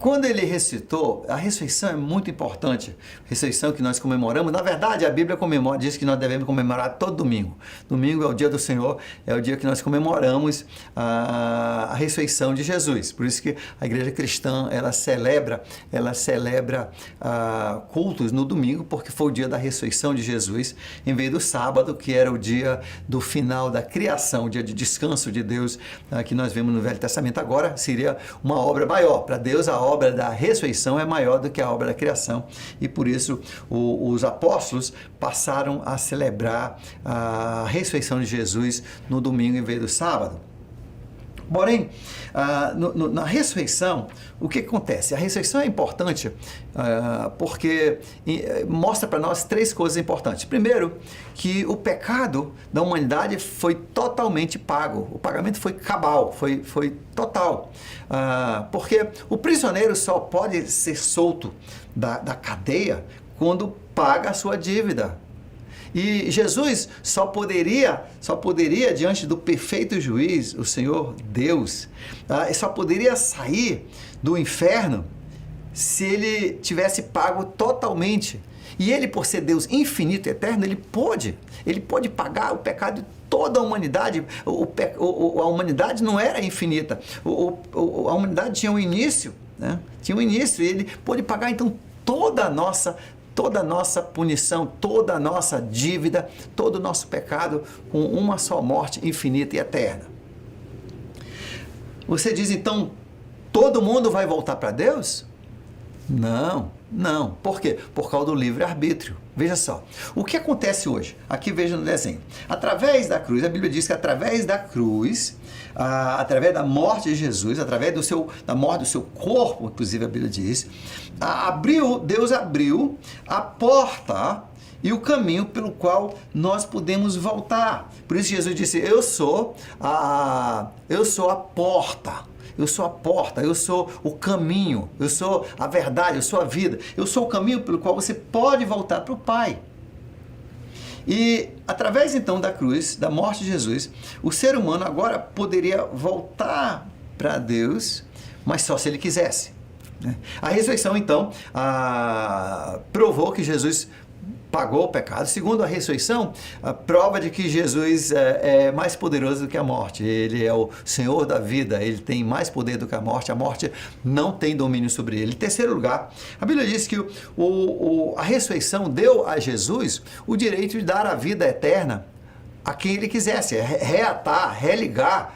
quando ele ressuscitou, a ressurreição é muito importante. A ressurreição que nós comemoramos, na verdade, a Bíblia diz que nós devemos comemorar todo domingo. Domingo é o dia do Senhor, é o dia que nós comemoramos a ressurreição de Jesus. Por isso que a igreja cristã, ela celebra cultos no domingo, porque foi o dia da ressurreição de Jesus, em vez do sábado, que era o dia do final da criação, o dia de descanso de Deus, que nós vemos no Velho Testamento. Agora seria uma obra maior. Para Deus, a obra da ressurreição é maior do que a obra da criação, e por isso os apóstolos passaram a celebrar a ressurreição de Jesus no domingo em vez do sábado. Porém, na ressurreição, o que acontece? A ressurreição é importante porque mostra para nós três coisas importantes. Primeiro, que o pecado da humanidade foi totalmente pago. O pagamento foi cabal, foi total. Porque o prisioneiro só pode ser solto da cadeia quando paga a sua dívida. E Jesus só poderia, diante do perfeito juiz, o Senhor Deus, só poderia sair do inferno se ele tivesse pago totalmente. E ele, por ser Deus infinito e eterno, ele pôde pagar o pecado de toda a humanidade. A humanidade não era infinita, a humanidade tinha um início, né? Tinha um início, e ele pôde pagar então toda a nossa punição, toda a nossa dívida, todo o nosso pecado, com uma só morte infinita e eterna. Você diz então, todo mundo vai voltar para Deus? Não. Por quê? Por causa do livre-arbítrio. Veja só, o que acontece hoje? Aqui veja no desenho. Através da cruz, a Bíblia diz que através da cruz, através da morte de Jesus, através da morte do seu corpo, inclusive a Bíblia diz, Deus abriu a porta e o caminho pelo qual nós podemos voltar. Por isso Jesus disse, eu sou a porta. Eu sou a porta, eu sou o caminho, eu sou a verdade, eu sou a vida. Eu sou o caminho pelo qual você pode voltar para o Pai. E através então da cruz, da morte de Jesus, o ser humano agora poderia voltar para Deus, mas só se ele quisesse. A ressurreição então provou que Jesus pagou o pecado. Segundo a ressurreição, a prova de que Jesus é mais poderoso do que a morte. Ele é o Senhor da vida, ele tem mais poder do que a morte não tem domínio sobre ele. Em terceiro lugar, a Bíblia diz que a ressurreição deu a Jesus o direito de dar a vida eterna a quem ele quisesse, religar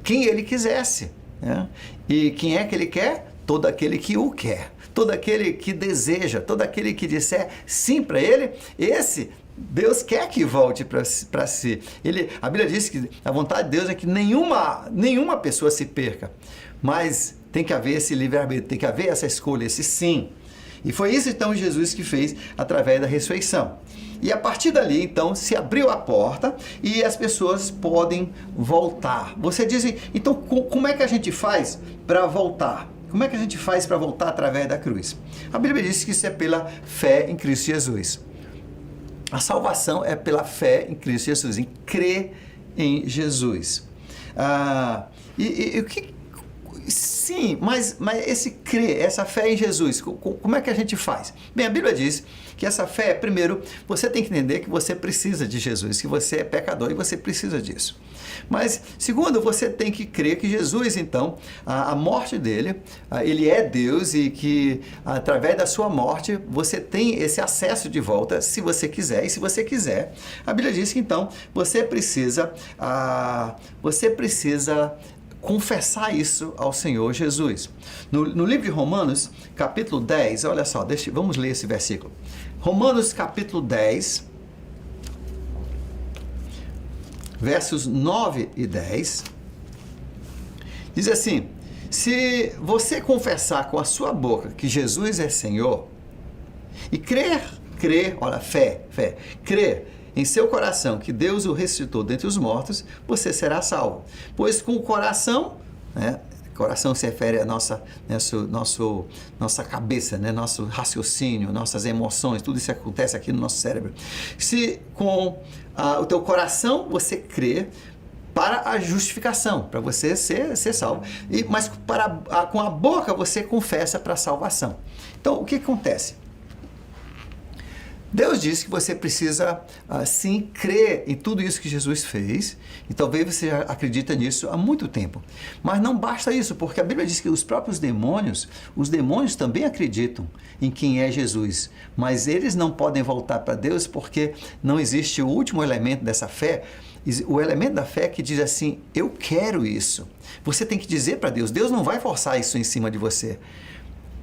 quem ele quisesse. Né? E quem é que ele quer? Todo aquele que o quer. Todo aquele que deseja, todo aquele que disser sim para ele, esse Deus quer que volte para si. A Bíblia diz que a vontade de Deus é que nenhuma pessoa se perca, mas tem que haver esse livre-arbítrio, tem que haver essa escolha, esse sim. E foi isso então Jesus que fez através da ressurreição. E a partir dali, então, se abriu a porta e as pessoas podem voltar. Você diz, então, como é que a gente faz para voltar? Como é que a gente faz para voltar através da cruz? A Bíblia diz que isso é pela fé em Cristo Jesus. A salvação é pela fé em Cristo Jesus, em crer em Jesus. Sim, mas esse crer, essa fé em Jesus, como é que a gente faz? Bem, a Bíblia diz que essa fé, primeiro, você tem que entender que você precisa de Jesus, que você é pecador e você precisa disso. Mas, segundo, você tem que crer que Jesus, então, a morte dele, ele é Deus e que, através da sua morte, você tem esse acesso de volta, se você quiser. E se você quiser, a Bíblia diz que, então, você precisa confessar isso ao Senhor Jesus. No livro de Romanos, capítulo 10, olha só, vamos ler esse versículo. Romanos, capítulo 10, versos 9 e 10, diz assim, se você confessar com a sua boca que Jesus é Senhor, e crer, olha, fé, crer em seu coração que Deus o ressuscitou dentre os mortos, você será salvo. Pois com o coração, coração se refere à nossa cabeça, nosso raciocínio, nossas emoções, tudo isso acontece aqui no nosso cérebro. Se com o teu coração você crer para a justificação, para você ser salvo. Mas com a boca você confessa para a salvação. Então, o que acontece? Deus diz que você precisa, sim, crer em tudo isso que Jesus fez, e talvez você já acredita nisso há muito tempo. Mas não basta isso, porque a Bíblia diz que os demônios também acreditam em quem é Jesus, mas eles não podem voltar para Deus porque não existe o último elemento dessa fé, o elemento da fé que diz assim, eu quero isso. Você tem que dizer para Deus, Deus não vai forçar isso em cima de você.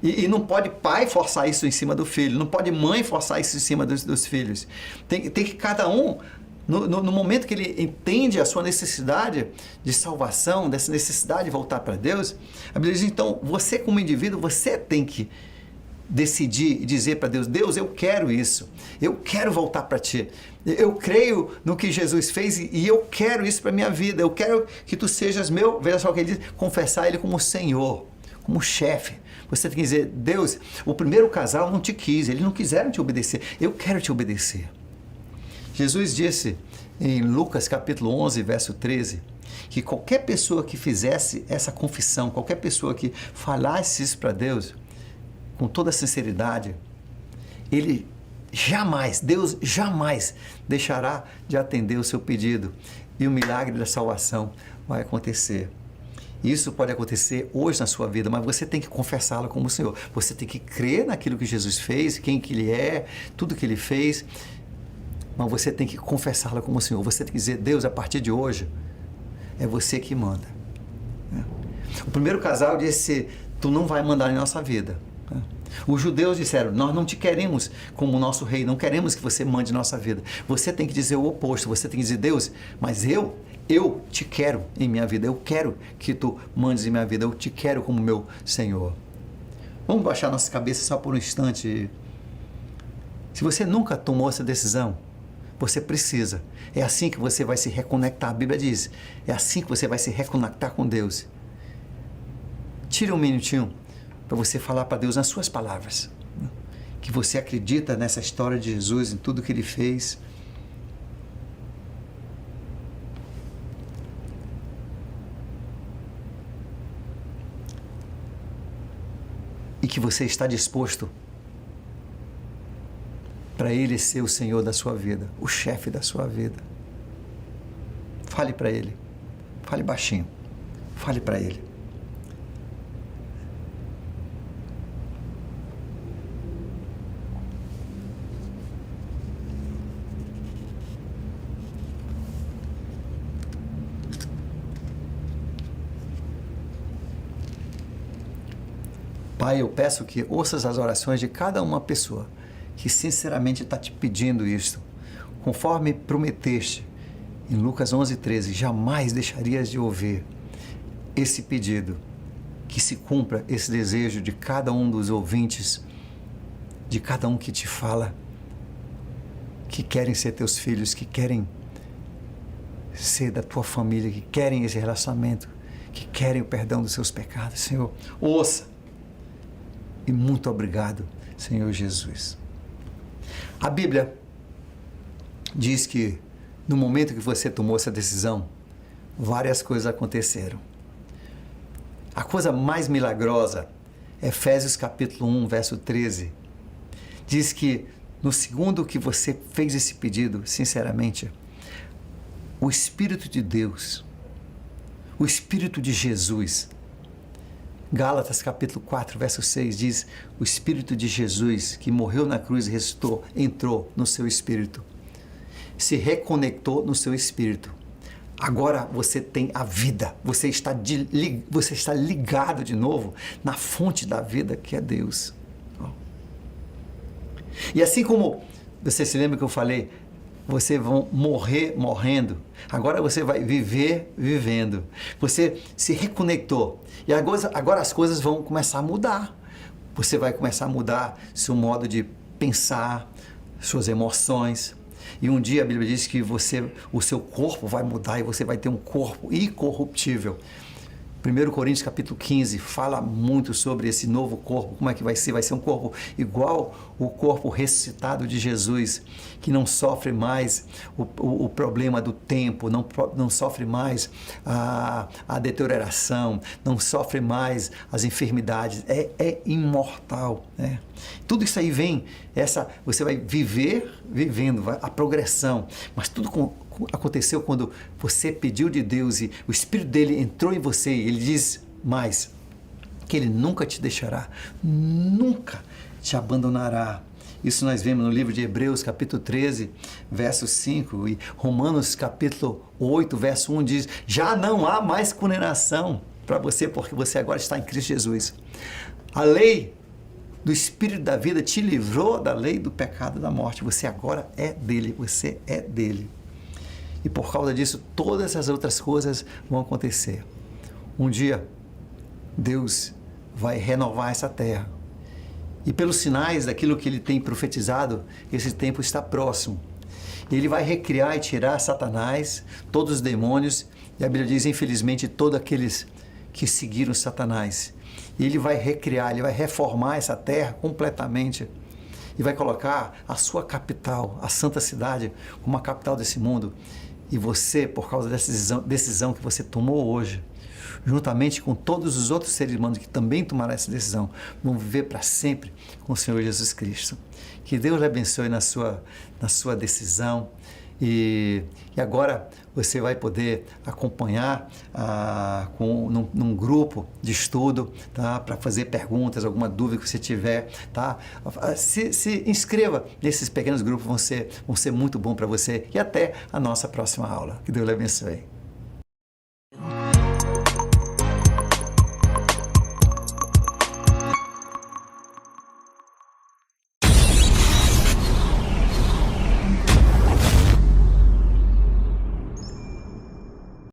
E não pode pai forçar isso em cima do filho, não pode mãe forçar isso em cima dos filhos. Tem que cada um, no momento que ele entende a sua necessidade de salvação, dessa necessidade de voltar para Deus, a Bíblia diz, então, você como indivíduo, você tem que decidir e dizer para Deus, Deus, eu quero isso, eu quero voltar para Ti, eu creio no que Jesus fez e eu quero isso para a minha vida, eu quero que Tu sejas meu, veja só o que ele diz, confessar Ele como Senhor, como chefe. Você tem que dizer, Deus, o primeiro casal não te quis, eles não quiseram te obedecer, eu quero te obedecer. Jesus disse em Lucas capítulo 11, verso 13, que qualquer pessoa que fizesse essa confissão, qualquer pessoa que falasse isso para Deus, com toda sinceridade, Deus jamais deixará de atender o seu pedido e o milagre da salvação vai acontecer. Isso pode acontecer hoje na sua vida, mas você tem que confessá-lo como o Senhor. Você tem que crer naquilo que Jesus fez, quem que Ele é, tudo que Ele fez, mas você tem que confessá-lo como o Senhor. Você tem que dizer, Deus, a partir de hoje, é você que manda. O primeiro casal disse, tu não vai mandar em nossa vida. Os judeus disseram, nós não te queremos como nosso rei, não queremos que você mande nossa vida. Você tem que dizer o oposto, você tem que dizer, Deus, mas eu te quero em minha vida, eu quero que tu mandes em minha vida, eu te quero como meu Senhor. Vamos baixar nossa cabeça só por um instante. Se você nunca tomou essa decisão, você precisa. É assim que você vai se reconectar, a Bíblia diz, é assim que você vai se reconectar com Deus. Tire um minutinho para você falar para Deus nas suas palavras, que você acredita nessa história de Jesus, em tudo que Ele fez. E que você está disposto para Ele ser o Senhor da sua vida, o chefe da sua vida. Fale para Ele, fale baixinho, fale para Ele. Pai, eu peço que ouças as orações de cada uma pessoa que sinceramente está te pedindo isto. Conforme prometeste em Lucas 11:13, jamais deixarias de ouvir esse pedido, que se cumpra esse desejo de cada um dos ouvintes, de cada um que te fala, que querem ser teus filhos, que querem ser da tua família, que querem esse relacionamento, que querem o perdão dos seus pecados. Senhor, ouça. E muito obrigado, Senhor Jesus. A Bíblia diz que no momento que você tomou essa decisão, várias coisas aconteceram. A coisa mais milagrosa, Efésios capítulo 1, verso 13, diz que no segundo que você fez esse pedido, sinceramente, o Espírito de Deus, o Espírito de Jesus, Gálatas capítulo 4, verso 6 diz, o Espírito de Jesus que morreu na cruz e ressuscitou, entrou no seu espírito, se reconectou no seu espírito. Agora você tem a vida, você está ligado de novo na fonte da vida que é Deus. E assim como, você se lembra que eu falei, você vai morrer morrendo, agora você vai viver vivendo. Você se reconectou e agora as coisas vão começar a mudar. Você vai começar a mudar seu modo de pensar, suas emoções. E um dia a Bíblia diz que o seu corpo vai mudar e você vai ter um corpo incorruptível. 1 Coríntios capítulo 15 fala muito sobre esse novo corpo, como é que vai ser? Vai ser um corpo igual o corpo ressuscitado de Jesus, que não sofre mais o problema do tempo, não sofre mais a deterioração, não sofre mais as enfermidades, é imortal, né? Tudo isso aí vem, você vai vivendo a progressão, mas tudo aconteceu quando você pediu de Deus e o Espírito dele entrou em você e ele diz mais, que ele nunca te deixará, nunca te abandonará. Isso nós vemos no livro de Hebreus, capítulo 13, verso 5, e Romanos, capítulo 8, verso 1 diz, já não há mais condenação para você, porque você agora está em Cristo Jesus. A lei do Espírito da vida te livrou da lei do pecado e da morte. Você agora é dele, você é dele. E por causa disso, todas as outras coisas vão acontecer. Um dia, Deus vai renovar essa terra. E pelos sinais daquilo que ele tem profetizado, esse tempo está próximo. Ele vai recriar e tirar Satanás, todos os demônios, e a Bíblia diz, infelizmente, todos aqueles que seguiram Satanás. E ele vai recriar, ele vai reformar essa terra completamente e vai colocar a sua capital, a santa cidade, como a capital desse mundo. E você, por causa dessa decisão que você tomou hoje, juntamente com todos os outros seres humanos que também tomaram essa decisão, vão viver para sempre com o Senhor Jesus Cristo. Que Deus lhe abençoe na sua decisão. E agora você vai poder acompanhar num grupo de estudo, tá? Para fazer perguntas, alguma dúvida que você tiver, tá? Se inscreva nesses pequenos grupos, vão ser muito bom para você. E até a nossa próxima aula. Que Deus lhe abençoe.